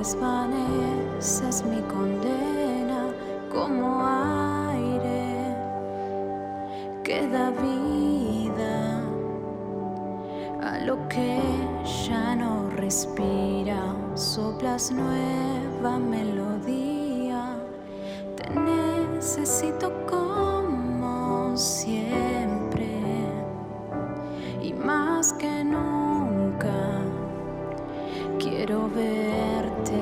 desvaneces mi condena como aire que da vida a lo que ya no respira. Soplas nueva melodía, te necesito como siempre y más que nunca quiero verte.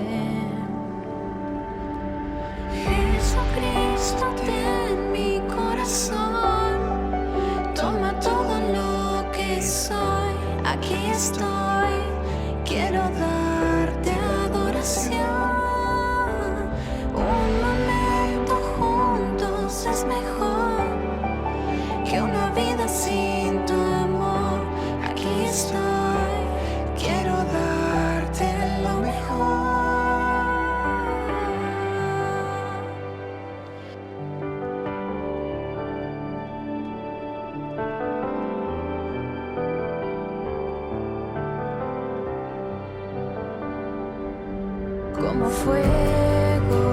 Jesucristo, ten mi corazón, toma todo lo que soy, aquí estoy, quiero darte adoración. Un momento juntos es mejor que una vida sin tu amor, aquí estoy, quiero darte lo mejor. Como fuego,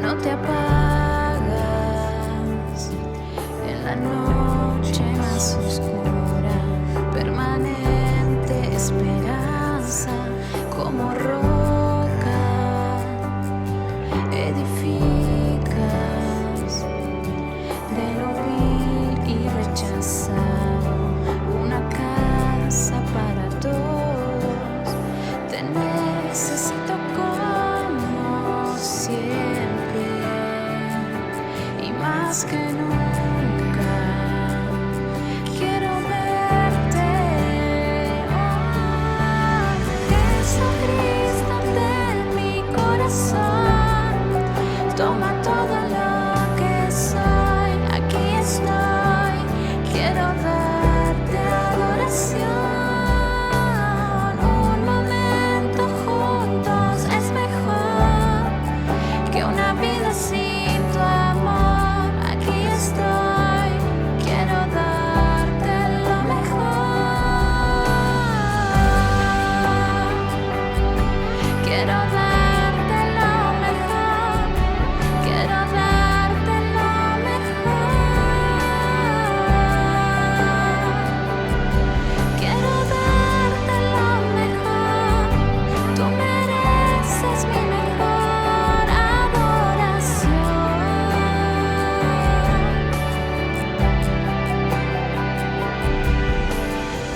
no te apagas en la noche más oscura, permanente esperanza, como roca edificas de lo vil y rechazado, una casa para todos. Te necesito como siempre y más que nunca quiero verte. Oh, Jesucristo, ten mi corazón, toma todo lo que soy, aquí estoy, quiero darte adoración. Un momento juntos es mejor que una vida sin tu amor, aquí estoy, quiero darte lo mejor, quiero darte lo mejor, quiero darte lo mejor, quiero darte lo mejor, tú mereces mi mejor adoración.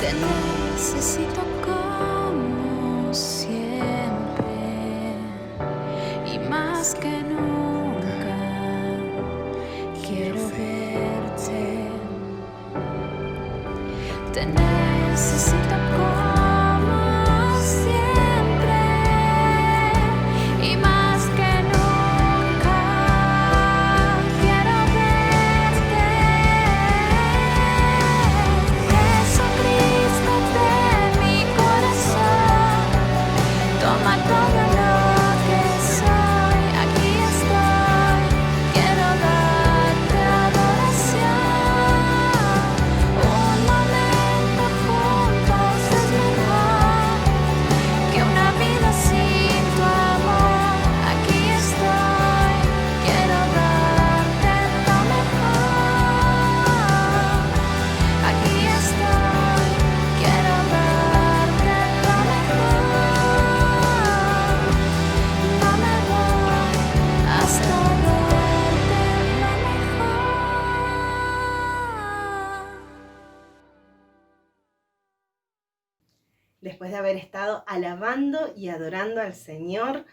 Te necesito como siempre y más que nunca quiero verte. Te necesito como siempre y más que nunca quiero verte. Jesucristo, ten mi corazón, toma todo lo que soy, aquí estoy, quiero darte adoración. Un momento juntos es mejor que una vida sin tu amor, aquí estoy, quiero darte lo mejor, aquí estoy, quiero darte lo mejor, no me voy hasta darte lo mejor. Después de haber estado alabando y adorando al Señor,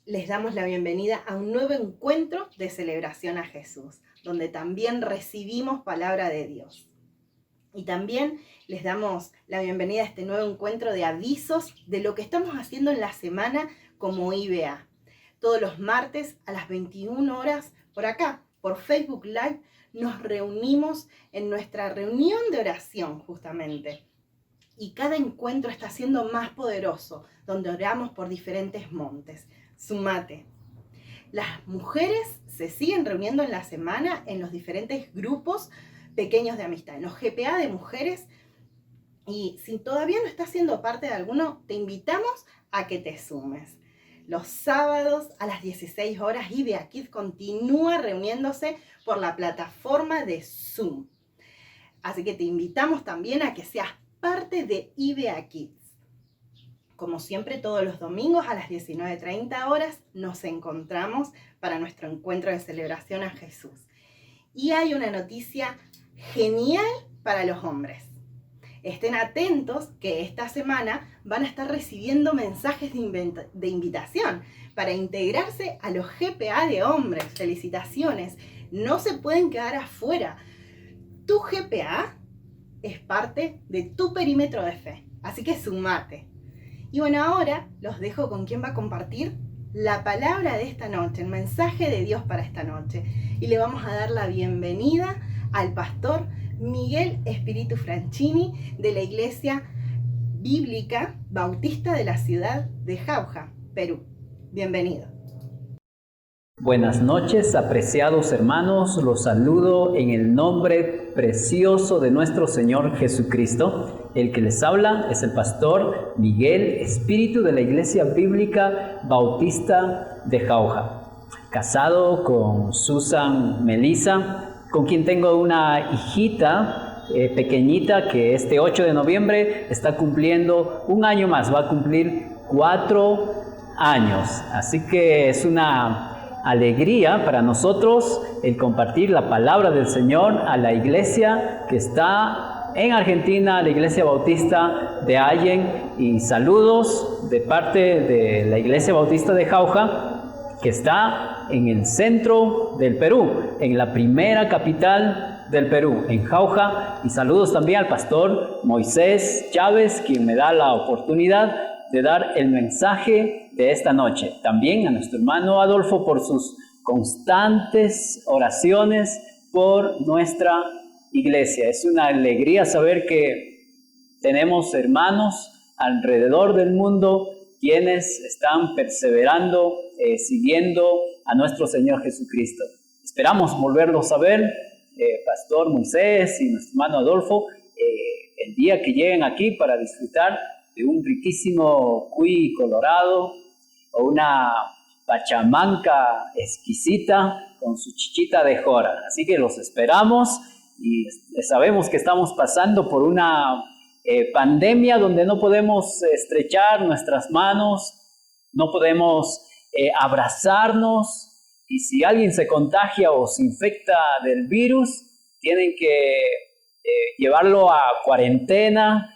les damos la bienvenida a un nuevo encuentro de celebración a Jesús, donde también recibimos palabra de Dios. Y también les damos la bienvenida a este nuevo encuentro de avisos de lo que estamos haciendo en la semana como IBA. Todos los martes a las 21 horas por acá, por Facebook Live, nos reunimos en nuestra reunión de oración justamente. Y cada encuentro está siendo más poderoso, donde oramos por diferentes montes. Sumate. Las mujeres se siguen reuniendo en la semana en los diferentes grupos pequeños de amistad, en los GPA de mujeres. Y si todavía no estás siendo parte de alguno, te invitamos a que te sumes. Los sábados a las 16 horas IBEA Kids continúa reuniéndose por la plataforma de Zoom. Así que te invitamos también a que seas parte de IBEA Kids. Como siempre, todos los domingos a las 19:30 horas nos encontramos para nuestro encuentro de celebración a Jesús. Y hay una noticia genial para los hombres. Estén atentos que esta semana van a estar recibiendo mensajes de invitación para integrarse a los GPA de hombres. Felicitaciones, no se pueden quedar afuera. Tu GPA es parte de tu perímetro de fe, así que sumate. Y bueno, ahora los dejo con quien va a compartir la palabra de esta noche, el mensaje de Dios para esta noche. Y le vamos a dar la bienvenida al pastor Miguel Espíritu Franchini de la Iglesia Bíblica Bautista de la ciudad de Jauja, Perú. Bienvenido. Buenas noches, apreciados hermanos, los saludo en el nombre precioso de nuestro Señor Jesucristo. El que les habla es el pastor Miguel Espíritu de la Iglesia Bíblica Bautista de Jauja, casado con Susan Melissa, con quien tengo una hijita pequeñita que este 8 de noviembre está cumpliendo un año más, va a cumplir 4 años. Así que es una alegría para nosotros el compartir la palabra del Señor a la iglesia que está en Argentina, la Iglesia Bautista de Allen, y saludos de parte de la Iglesia Bautista de Jauja, que está en el centro del Perú, en la primera capital del Perú, en Jauja. Y saludos también al pastor Moisés Chávez, quien me da la oportunidad de dar el mensaje de esta noche. También a nuestro hermano Adolfo por sus constantes oraciones por nuestra iglesia. Es una alegría saber que tenemos hermanos alrededor del mundo quienes están perseverando, siguiendo a nuestro Señor Jesucristo. Esperamos volverlos a ver, Pastor Moisés y nuestro hermano Adolfo, el día que lleguen aquí para disfrutar de un riquísimo cuy colorado o una pachamanca exquisita con su chichita de jora. Así que los esperamos y sabemos que estamos pasando por una pandemia donde no podemos estrechar nuestras manos, no podemos abrazarnos, y si alguien se contagia o se infecta del virus, tienen que llevarlo a cuarentena,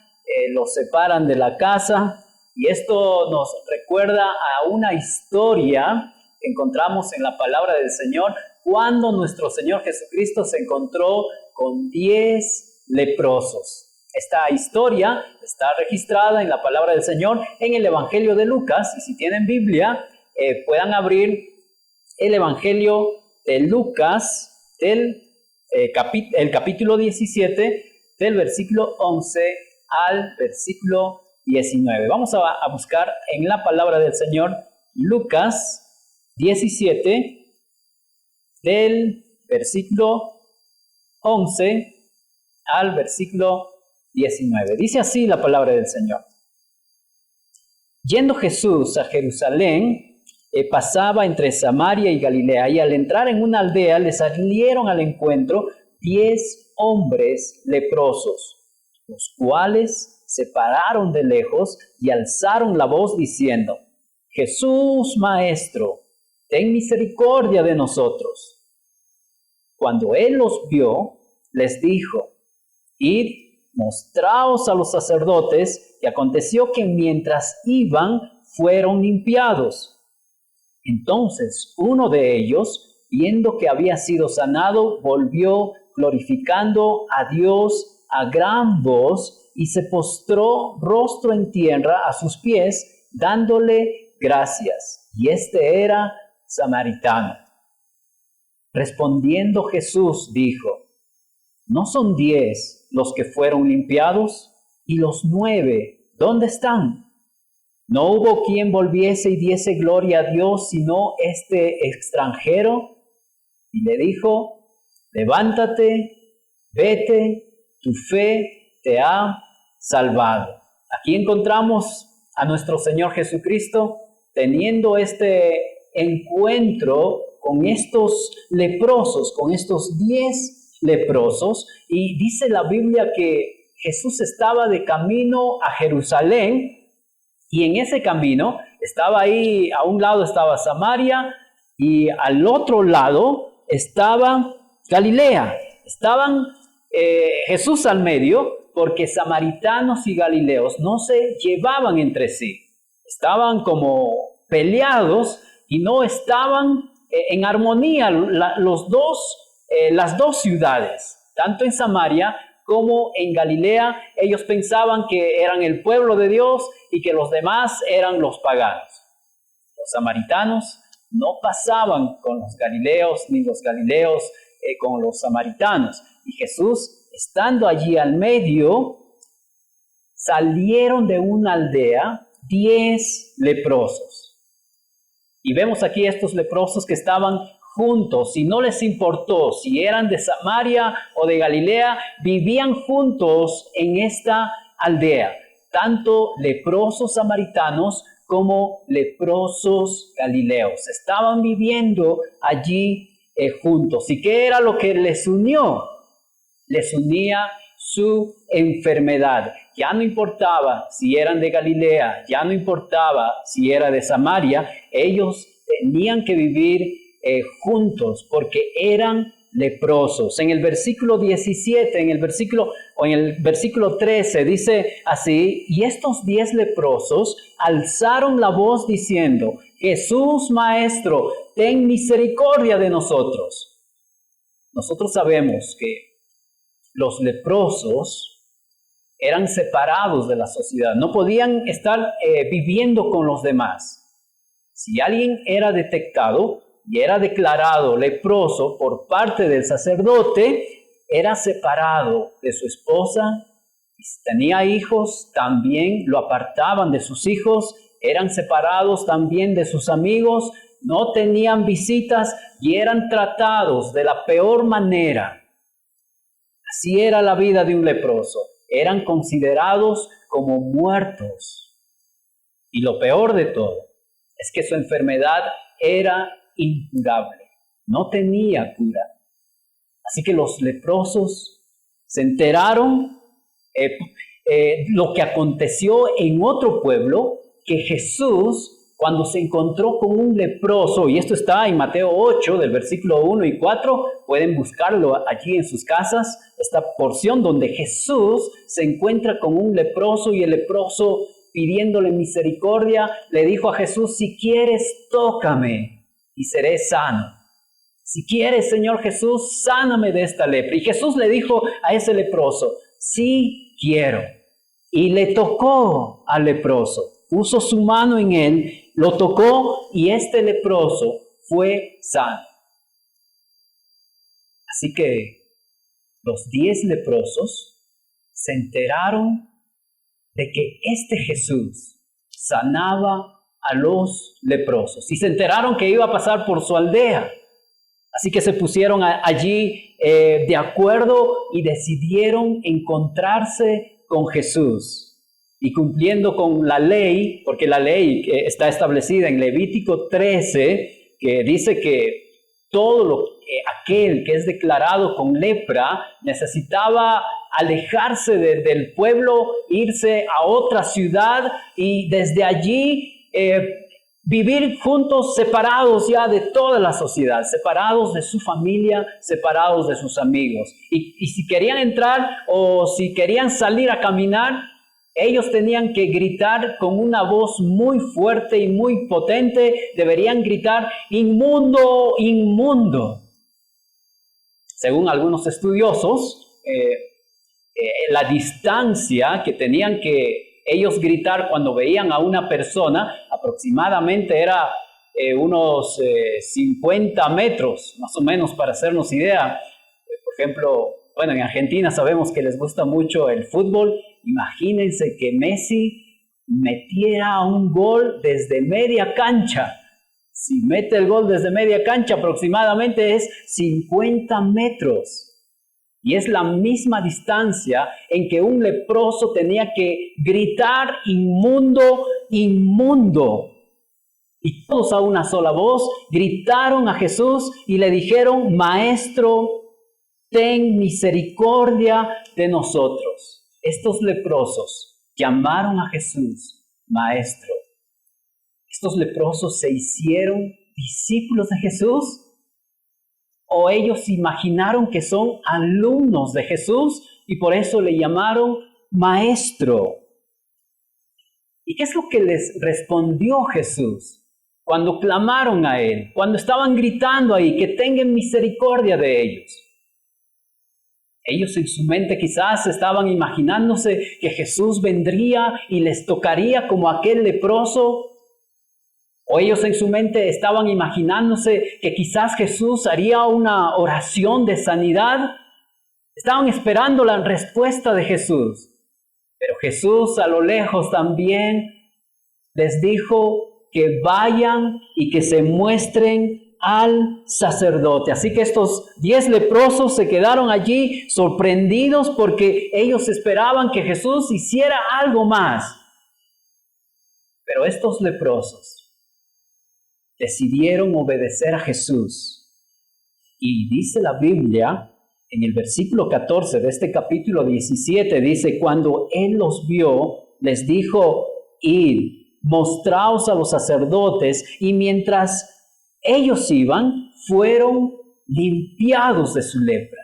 lo separan de la casa, y esto nos recuerda a una historia que encontramos en la palabra del Señor cuando nuestro Señor Jesucristo se encontró con 10 leprosos. Esta historia está registrada en la palabra del Señor en el Evangelio de Lucas, y si tienen Biblia, puedan abrir el Evangelio de Lucas, el capítulo 17, del versículo 11 al versículo 19. Vamos a buscar en la palabra del Señor Lucas 17, del versículo 11 al versículo 19. Dice así la palabra del Señor. Yendo Jesús a Jerusalén, pasaba entre Samaria y Galilea, y al entrar en una aldea le salieron al encuentro 10 hombres leprosos, los cuales se pararon de lejos y alzaron la voz diciendo: Jesús, Maestro, ten misericordia de nosotros. Cuando él los vio, les dijo: Id, mostraos a los sacerdotes. Y aconteció que mientras iban, fueron limpiados. Entonces uno de ellos, viendo que había sido sanado, volvió glorificando a Dios a gran voz, y se postró rostro en tierra a sus pies, dándole gracias. Y este era samaritano. Respondiendo Jesús dijo: ¿No son 10 los que fueron limpiados? ¿Y los 9 dónde están? No hubo quien volviese y diese gloria a Dios, sino este extranjero. Y le dijo: levántate, vete, tu fe te ha salvado. Aquí encontramos a nuestro Señor Jesucristo teniendo este encuentro con estos leprosos, con estos 10 leprosos, y dice la Biblia que Jesús estaba de camino a Jerusalén, y en ese camino estaba ahí, a un lado estaba Samaria, y al otro lado estaba Galilea. Estaban Jesús al medio, porque samaritanos y galileos no se llevaban entre sí. Estaban como peleados y no estaban en armonía las dos ciudades, tanto en Samaria como en Galilea. Ellos pensaban que eran el pueblo de Dios y que los demás eran los paganos. Los samaritanos no pasaban con los galileos, ni los galileos con los samaritanos. Y Jesús, estando allí al medio, salieron de una aldea 10 leprosos. Y vemos aquí estos leprosos que estaban juntos, y no les importó si eran de Samaria o de Galilea, vivían juntos en esta aldea, tanto leprosos samaritanos como leprosos galileos. Estaban viviendo allí juntos. ¿Y qué era lo que les unió? Les unía su enfermedad. Ya no importaba si eran de Galilea, ya no importaba si era de Samaria, ellos tenían que vivir juntos porque eran leprosos. En el versículo 17, en el versículo 13 dice así: y estos 10 leprosos alzaron la voz diciendo: Jesús, Maestro, ten misericordia de nosotros. Nosotros sabemos que los leprosos eran separados de la sociedad, no podían estar viviendo con los demás. Si alguien era detectado y era declarado leproso por parte del sacerdote, era separado de su esposa, y si tenía hijos, también lo apartaban de sus hijos, eran separados también de sus amigos, no tenían visitas y eran tratados de la peor manera. Así era la vida de un leproso. Eran considerados como muertos. Y lo peor de todo es que su enfermedad era incurable. No tenía cura. Así que los leprosos se enteraron lo que aconteció en otro pueblo, que Jesús, cuando se encontró con un leproso, y esto está en Mateo 8, del versículo 1 y 4, pueden buscarlo allí en sus casas, esta porción donde Jesús se encuentra con un leproso y el leproso, pidiéndole misericordia, le dijo a Jesús: si quieres, tócame y seré sano. Si quieres, Señor Jesús, sáname de esta lepra. Y Jesús le dijo a ese leproso: sí quiero. Y le tocó al leproso. Puso su mano en él, lo tocó y este leproso fue sano. Así que los 10 leprosos se enteraron de que este Jesús sanaba a los leprosos y se enteraron que iba a pasar por su aldea. Así que se pusieron allí de acuerdo y decidieron encontrarse con Jesús. Y cumpliendo con la ley, porque la ley está establecida en Levítico 13, que dice que aquel que es declarado con lepra necesitaba alejarse del pueblo, irse a otra ciudad y desde allí vivir juntos, separados ya de toda la sociedad, separados de su familia, separados de sus amigos. Y si querían entrar o si querían salir a caminar, ellos tenían que gritar con una voz muy fuerte y muy potente. Deberían gritar: inmundo, inmundo. Según algunos estudiosos, la distancia que tenían que ellos gritar cuando veían a una persona aproximadamente era unos 50 metros, más o menos, para hacernos idea. Por ejemplo, bueno, en Argentina sabemos que les gusta mucho el fútbol. Imagínense que Messi metiera un gol desde media cancha. Si mete el gol desde media cancha, aproximadamente es 50 metros. Y es la misma distancia en que un leproso tenía que gritar: inmundo, inmundo. Y todos a una sola voz gritaron a Jesús y le dijeron: Maestro, ten misericordia de nosotros. Estos leprosos llamaron a Jesús Maestro. ¿Estos leprosos se hicieron discípulos de Jesús? ¿O ellos imaginaron que son alumnos de Jesús y por eso le llamaron Maestro? ¿Y qué es lo que les respondió Jesús cuando clamaron a Él, cuando estaban gritando ahí que tengan misericordia de ellos? Ellos en su mente quizás estaban imaginándose que Jesús vendría y les tocaría como aquel leproso. O ellos en su mente estaban imaginándose que quizás Jesús haría una oración de sanidad. Estaban esperando la respuesta de Jesús. Pero Jesús a lo lejos también les dijo que vayan y que se muestren al sacerdote. Así que estos 10 leprosos se quedaron allí sorprendidos porque ellos esperaban que Jesús hiciera algo más. Pero estos leprosos decidieron obedecer a Jesús. Y dice la Biblia, en el versículo 14 de este capítulo 17, dice: cuando Él los vio, les dijo: id, mostraos a los sacerdotes. Y mientras ellos iban, fueron limpiados de su lepra.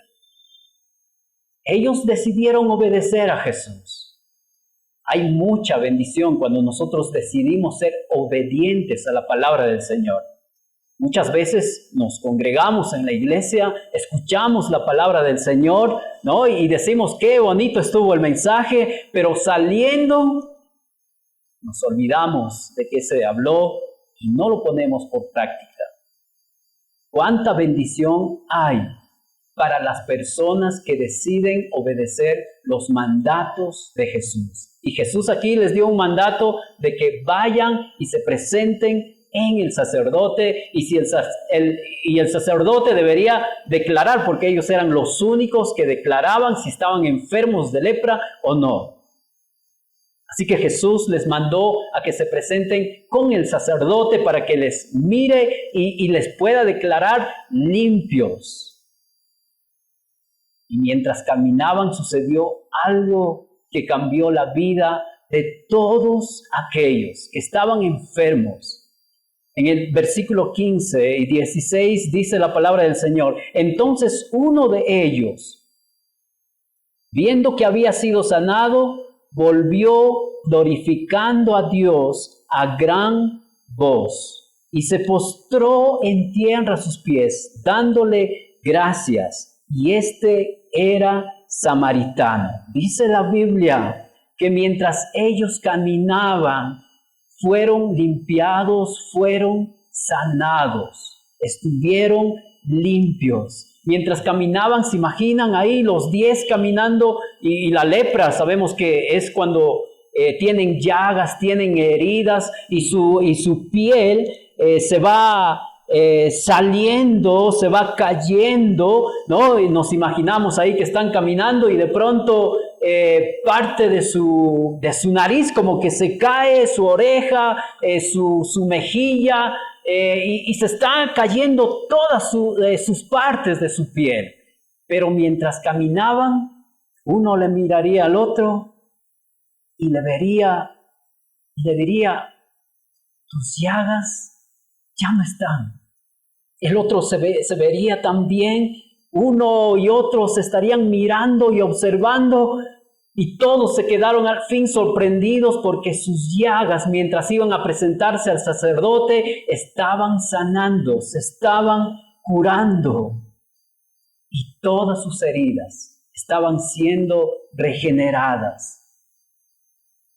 Ellos decidieron obedecer a Jesús. Hay mucha bendición cuando nosotros decidimos ser obedientes a la palabra del Señor. Muchas veces nos congregamos en la iglesia, escuchamos la palabra del Señor, ¿no? Y decimos qué bonito estuvo el mensaje, pero saliendo nos olvidamos de qué se habló y no lo ponemos por práctica. ¿Cuánta bendición hay para las personas que deciden obedecer los mandatos de Jesús? Y Jesús aquí les dio un mandato de que vayan y se presenten en el sacerdote, y el sacerdote debería declarar, porque ellos eran los únicos que declaraban si estaban enfermos de lepra o no. Así que Jesús les mandó a que se presenten con el sacerdote para que les mire y les pueda declarar limpios. Y mientras caminaban sucedió algo que cambió la vida de todos aquellos que estaban enfermos. En el versículo 15 y 16 dice la palabra del Señor: entonces uno de ellos, viendo que había sido sanado, volvió glorificando a Dios a gran voz y se postró en tierra a sus pies, dándole gracias. Y este era samaritano. Dice la Biblia que mientras ellos caminaban, fueron limpiados, fueron sanados, estuvieron limpios. Mientras caminaban, se imaginan ahí los 10 caminando, y la lepra sabemos que es cuando tienen llagas, tienen heridas, y su piel se va saliendo, se va cayendo, ¿no? Y nos imaginamos ahí que están caminando y de pronto parte de su nariz como que se cae, su oreja, su mejilla, y se está cayendo todas sus partes de su piel. Pero mientras caminaban, uno le miraría al otro y le diría: tus llagas ya no están. El otro se vería también, uno y otro se estarían mirando y observando, y todos se quedaron al fin sorprendidos porque sus llagas, mientras iban a presentarse al sacerdote, estaban sanando, se estaban curando, y todas sus heridas estaban siendo regeneradas.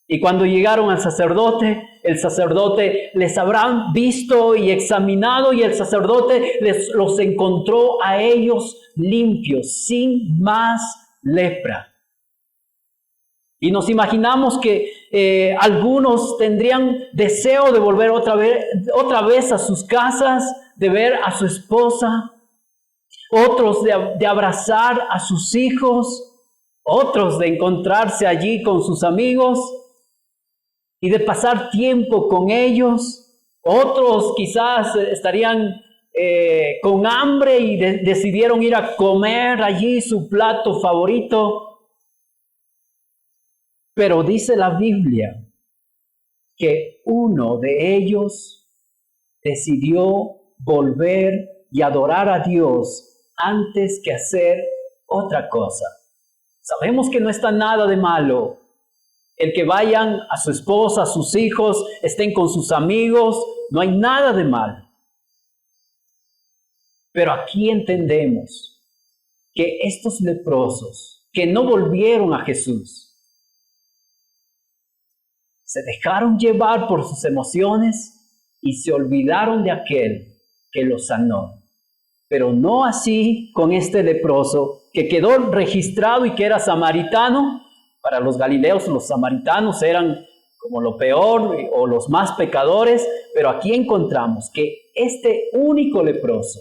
Y cuando llegaron al sacerdote, el sacerdote les habrán visto y examinado, y el sacerdote los encontró a ellos limpios, sin más lepra. Y nos imaginamos que algunos tendrían deseo de volver otra vez a sus casas, de ver a su esposa, otros de abrazar a sus hijos, otros de encontrarse allí con sus amigos. y de pasar tiempo con ellos. Otros quizás estarían con hambre y decidieron ir a comer allí su plato favorito. Pero dice la Biblia que uno de ellos decidió volver y adorar a Dios antes que hacer otra cosa. Sabemos que no está nada de malo el que vayan a su esposa, a sus hijos, estén con sus amigos, no hay nada de mal. Pero aquí entendemos que estos leprosos que no volvieron a Jesús, se dejaron llevar por sus emociones y se olvidaron de aquel que los sanó. Pero no así con este leproso que quedó registrado y que era samaritano. Para los galileos, los samaritanos eran como lo peor o los más pecadores, pero aquí encontramos que este único leproso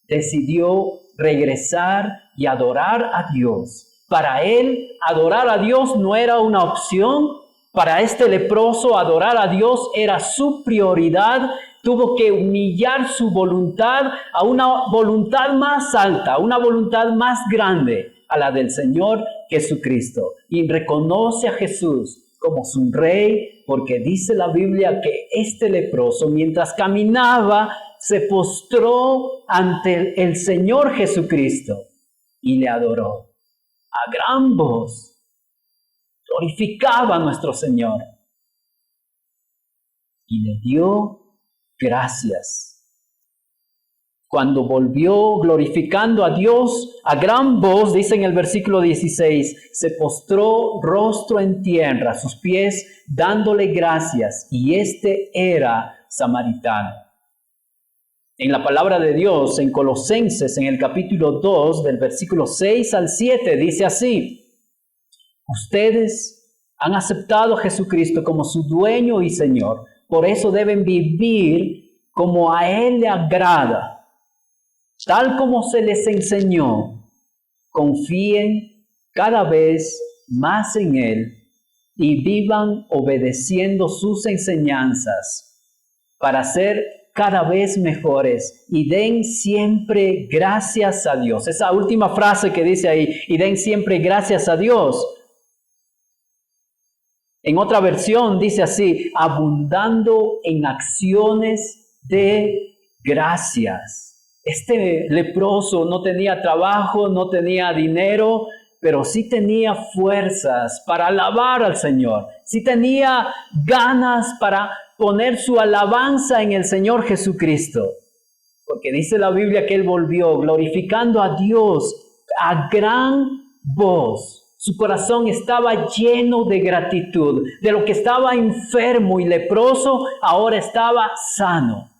decidió regresar y adorar a Dios. Para él, adorar a Dios no era una opción. Para este leproso, adorar a Dios era su prioridad. Tuvo que humillar su voluntad a una voluntad más alta, una voluntad más grande, a la del Señor Jesucristo. Y reconoce a Jesús como su rey, porque dice la Biblia que este leproso, mientras caminaba, se postró ante el Señor Jesucristo y le adoró a gran voz. Glorificaba a nuestro Señor y le dio gracias. Cuando volvió glorificando a Dios a gran voz, dice en el versículo 16, se postró rostro en tierra a sus pies, dándole gracias, y este era samaritano. En la palabra de Dios, en Colosenses, en el capítulo 2, del versículo 6 al 7, dice así: ustedes han aceptado a Jesucristo como su dueño y Señor, por eso deben vivir como a Él le agrada. Tal como se les enseñó, confíen cada vez más en Él y vivan obedeciendo sus enseñanzas para ser cada vez mejores y den siempre gracias a Dios. Esa última frase que dice ahí, y den siempre gracias a Dios. En otra versión dice así: abundando en acciones de gracias. Este leproso no tenía trabajo, no tenía dinero, pero sí tenía fuerzas para alabar al Señor. Sí tenía ganas para poner su alabanza en el Señor Jesucristo. Porque dice la Biblia que él volvió glorificando a Dios a gran voz. Su corazón estaba lleno de gratitud. De lo que estaba enfermo y leproso, ahora estaba sano.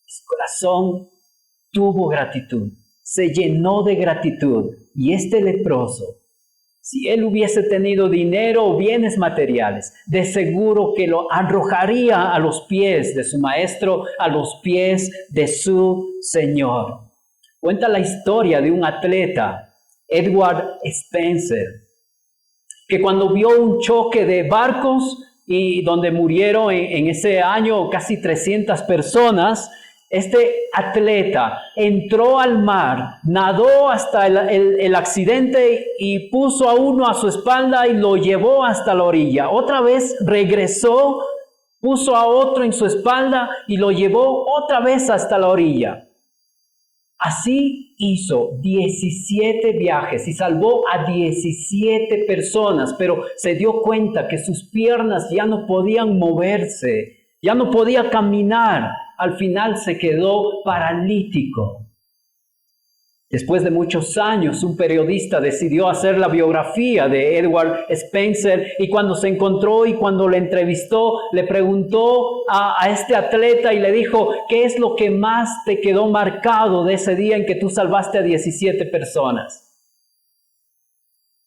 Su corazón tuvo gratitud, se llenó de gratitud. Y este leproso, si él hubiese tenido dinero o bienes materiales, de seguro que lo arrojaría a los pies de su maestro, a los pies de su Señor. Cuenta la historia de un atleta, Edward Spencer, que cuando vio un choque de barcos y donde murieron en ese año casi 300 personas, este atleta entró al mar, nadó hasta el accidente y puso a uno a su espalda y lo llevó hasta la orilla. Otra vez regresó, puso a otro en su espalda y lo llevó otra vez hasta la orilla. Así hizo 17 viajes y salvó a 17 personas, pero se dio cuenta que sus piernas ya no podían moverse, ya no podía caminar. Al final se quedó paralítico. Después de muchos años, un periodista decidió hacer la biografía de Edward Spencer, y cuando se encontró y cuando le entrevistó, le preguntó a este atleta y le dijo: ¿qué es lo que más te quedó marcado de ese día en que tú salvaste a 17 personas?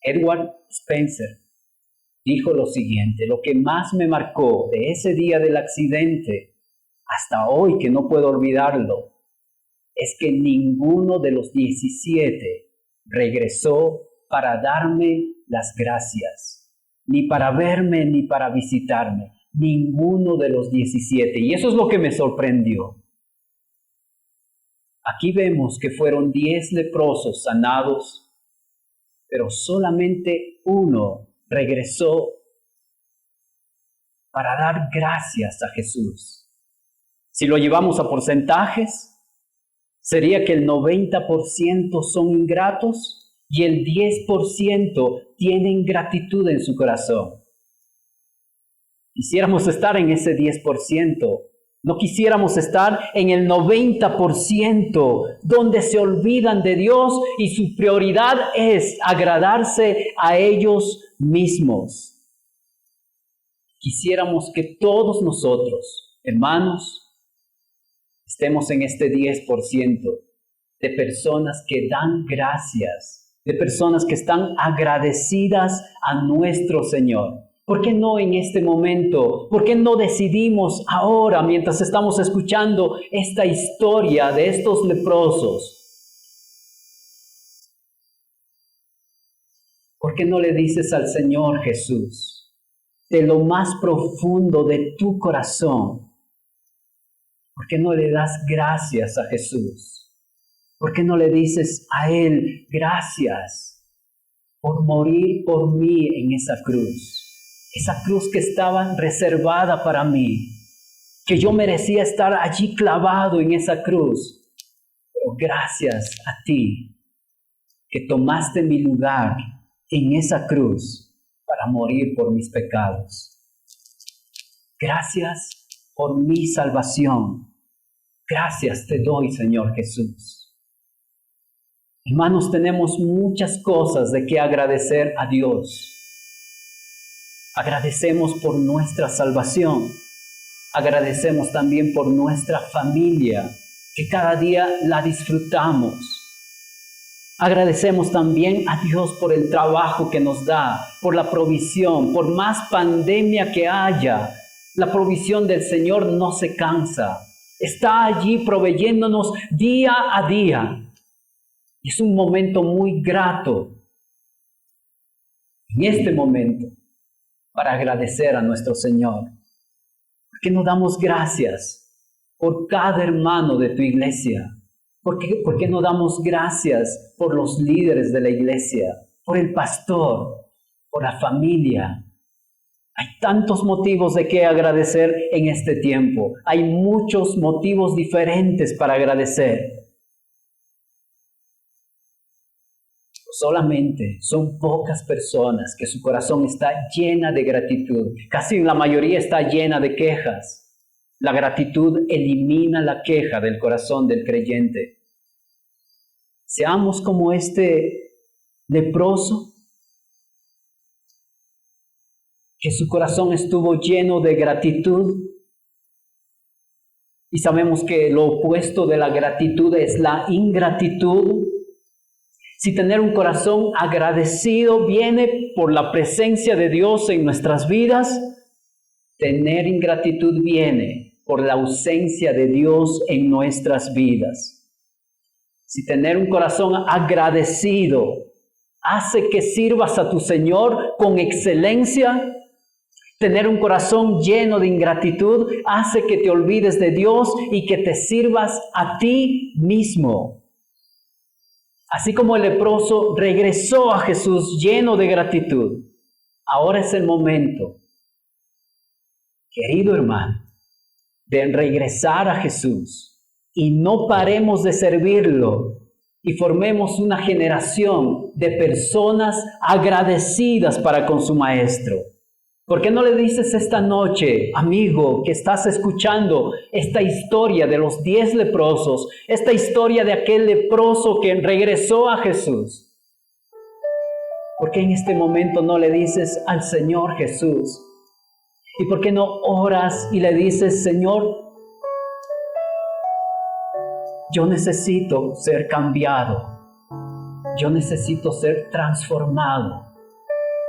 Edward Spencer dijo lo siguiente: lo que más me marcó de ese día del accidente, hasta hoy que no puedo olvidarlo, es que ninguno de los 17 regresó para darme las gracias. ni para verme, ni para visitarme. Ninguno de los 17. Y eso es lo que me sorprendió. Aquí vemos que fueron 10 leprosos sanados, pero solamente uno regresó para dar gracias a Jesús. Si lo llevamos a porcentajes, sería que el 90% son ingratos y el 10% tienen gratitud en su corazón. Quisiéramos estar en ese 10%. No quisiéramos estar en el 90%, donde se olvidan de Dios y su prioridad es agradarse a ellos mismos. Quisiéramos que todos nosotros, hermanos, estemos en este 10% de personas que dan gracias, de personas que están agradecidas a nuestro Señor. ¿Por qué no en este momento? ¿Por qué no decidimos ahora, mientras estamos escuchando esta historia de estos leprosos? ¿Por qué no le dices al Señor Jesús, de lo más profundo de tu corazón? ¿Por qué no le das gracias a Jesús? ¿Por qué no le dices a Él, gracias por morir por mí en esa cruz? Esa cruz que estaba reservada para mí, que yo merecía estar allí clavado en esa cruz. Pero gracias a ti, que tomaste mi lugar en esa cruz para morir por mis pecados. Gracias por mi salvación. Gracias te doy, Señor Jesús. Hermanos, tenemos muchas cosas de que agradecer a Dios. Agradecemos por nuestra salvación. Agradecemos también por nuestra familia, que cada día la disfrutamos. Agradecemos también a Dios por el trabajo que nos da, por la provisión, por más pandemia que haya. La provisión del Señor no se cansa. Está allí proveyéndonos día a día. Es un momento muy grato en este momento para agradecer a nuestro Señor. ¿Por qué no damos gracias por cada hermano de tu iglesia? ¿Por qué no damos gracias por los líderes de la iglesia, por el pastor, por la familia? Hay tantos motivos de qué agradecer en este tiempo. Hay muchos motivos diferentes para agradecer. Solamente son pocas personas que su corazón está llena de gratitud. Casi la mayoría está llena de quejas. La gratitud elimina la queja del corazón del creyente. Seamos como este leproso, que su corazón estuvo lleno de gratitud. Y sabemos que lo opuesto de la gratitud es la ingratitud. Si tener un corazón agradecido viene por la presencia de Dios en nuestras vidas, tener ingratitud viene por la ausencia de Dios en nuestras vidas. Si tener un corazón agradecido hace que sirvas a tu Señor con excelencia, tener un corazón lleno de ingratitud hace que te olvides de Dios y que te sirvas a ti mismo. Así como el leproso regresó a Jesús lleno de gratitud, ahora es el momento, querido hermano, de regresar a Jesús y no paremos de servirlo y formemos una generación de personas agradecidas para con su Maestro. ¿Por qué no le dices esta noche, amigo, que estás escuchando esta historia de los 10 leprosos, esta historia de aquel leproso que regresó a Jesús? ¿Por qué en este momento no le dices al Señor Jesús? ¿Y por qué no oras y le dices, Señor, yo necesito ser cambiado, yo necesito ser transformado,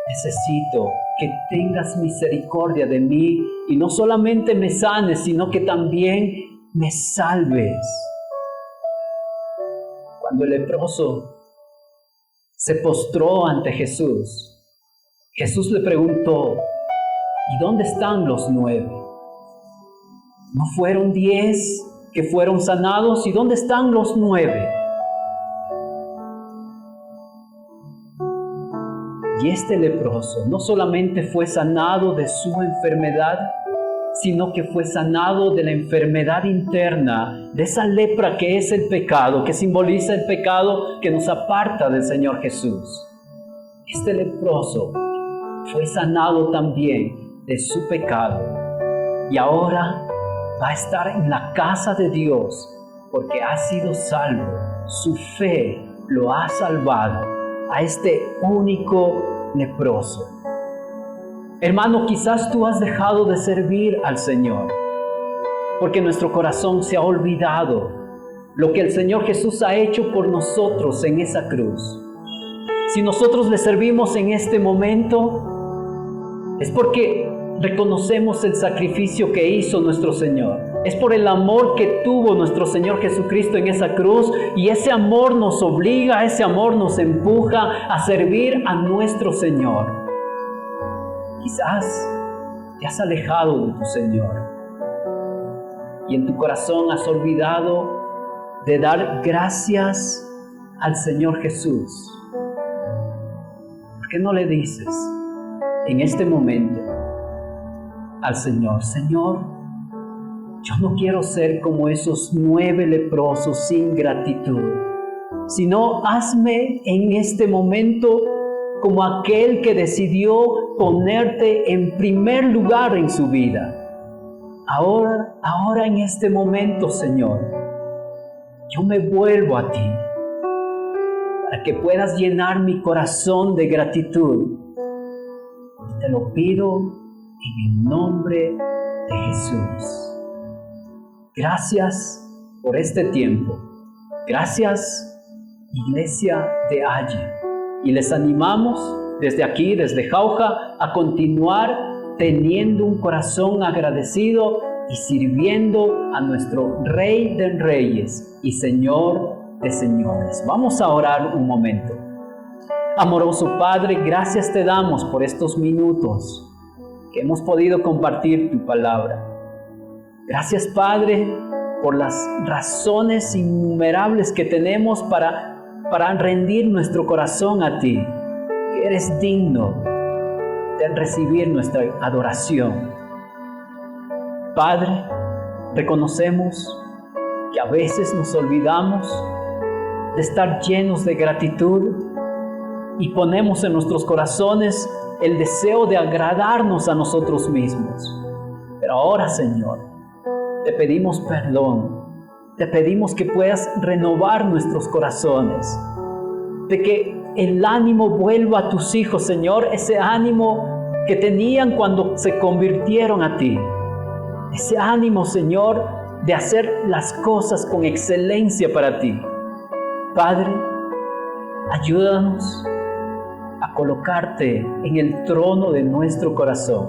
necesito que tengas misericordia de mí y no solamente me sanes, sino que también me salves? Cuando el leproso se postró ante Jesús, Jesús le preguntó, ¿y dónde están los 9? ¿No fueron 10 que fueron sanados? ¿Y dónde están los 9? Y este leproso no solamente fue sanado de su enfermedad, sino que fue sanado de la enfermedad interna, de esa lepra que es el pecado, que simboliza el pecado que nos aparta del Señor Jesús. Este leproso fue sanado también de su pecado y ahora va a estar en la casa de Dios porque ha sido salvo. Su fe lo ha salvado a este único leproso. Hermano, quizás tú has dejado de servir al Señor porque nuestro corazón se ha olvidado lo que el Señor Jesús ha hecho por nosotros en esa cruz. Si nosotros le servimos en este momento, es porque reconocemos el sacrificio que hizo nuestro Señor. Es por el amor que tuvo nuestro Señor Jesucristo en esa cruz, y ese amor nos obliga, ese amor nos empuja a servir a nuestro Señor. Quizás te has alejado de tu Señor y en tu corazón has olvidado de dar gracias al Señor Jesús. ¿Por qué no le dices en este momento al Señor: Señor, yo no quiero ser como esos 9 leprosos sin gratitud, sino hazme en este momento como aquel que decidió ponerte en primer lugar en su vida. Ahora en este momento, Señor, yo me vuelvo a ti para que puedas llenar mi corazón de gratitud. Y te lo pido en el nombre de Jesús. Gracias por este tiempo. Gracias, Iglesia de Halle. Y les animamos desde aquí, desde Jauja, a continuar teniendo un corazón agradecido y sirviendo a nuestro Rey de Reyes y Señor de Señores. Vamos a orar un momento. Amoroso Padre, gracias te damos por estos minutos que hemos podido compartir tu palabra. Gracias, Padre, por las razones innumerables que tenemos para rendir nuestro corazón a ti, que eres digno de recibir nuestra adoración. Padre, reconocemos que a veces nos olvidamos de estar llenos de gratitud y ponemos en nuestros corazones el deseo de agradarnos a nosotros mismos. Pero ahora, Señor, te pedimos perdón. Te pedimos que puedas renovar nuestros corazones, de que el ánimo vuelva a tus hijos, Señor, ese ánimo que tenían cuando se convirtieron a ti. Ese ánimo, Señor, de hacer las cosas con excelencia para ti. Padre, ayúdanos a colocarte en el trono de nuestro corazón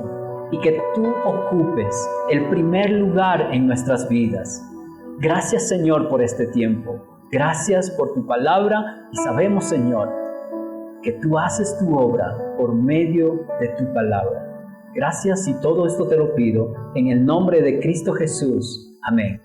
y que tú ocupes el primer lugar en nuestras vidas. Gracias, Señor, por este tiempo. Gracias por tu palabra y sabemos, Señor, que tú haces tu obra por medio de tu palabra. Gracias, y todo esto te lo pido en el nombre de Cristo Jesús. Amén.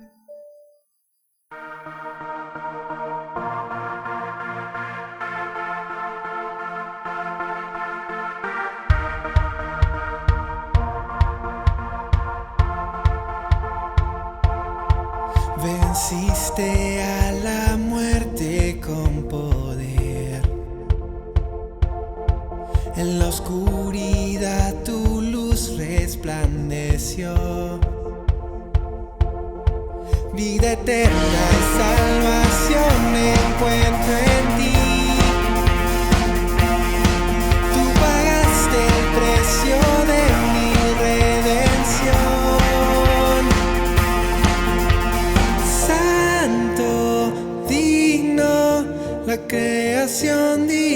Venciste a la muerte con poder. En la oscuridad tu luz resplandeció. Vida eterna y salvación encuentro en ti. Tú pagaste el precio de mi redención. Santo, digno, la creación divina